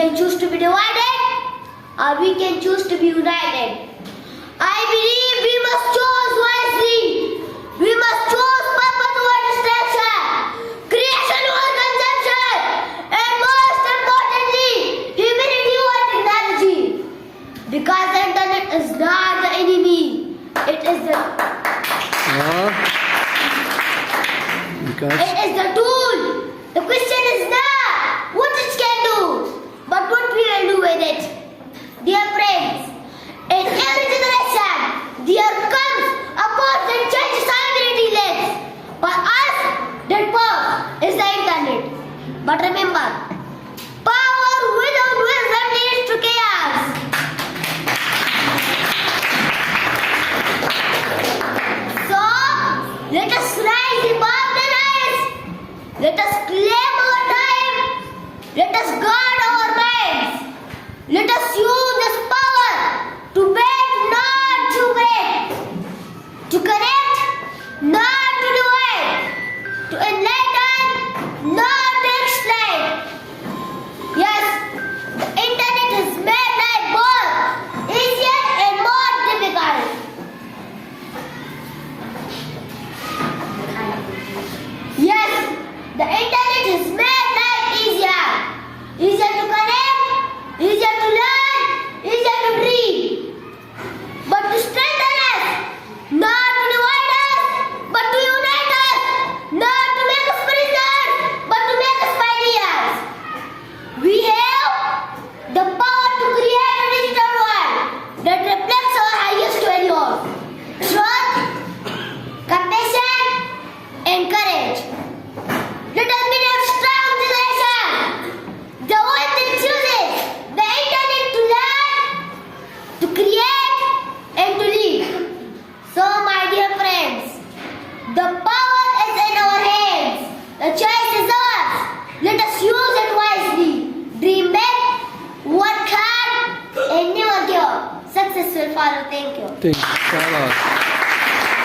can choose to be divided or we can choose to be united. I believe we must choose wisely. We must choose purpose over distraction, creation over consumption, and most importantly, humility over technology. Because the internet is not the enemy. It is the It is the tool. The question is not what it can do, but what we will do with it. Dear friends, in every generation, there comes a force that changes society lives. For us, that force is the internet. But remember, power without wisdom leads to chaos. So, let us rise above the noise. Let us claim our time. Let us guard our minds. Let us use this power to bend, not to break, to connect, not to divide, to enlighten, not to explain. Yes, the internet has made life both easier and more difficult. Yes, the internet has made life easier. Easier to connect, easier to learn, easier to dream. But to strengthen us, not to divide us, but to unite us, not to make us prisoners, but to make us pioneers. We have the power to create a digital world that reflects our highest values: truth, compassion, and courage. Let us be a strong generation, the one that chooses the internet to learn, to create, and to lead. So, my dear friends, the power is in our hands. The choice is ours. Let us use it wisely. Dream big, work hard, and never give up. Success will follow. Thank you. Thank you.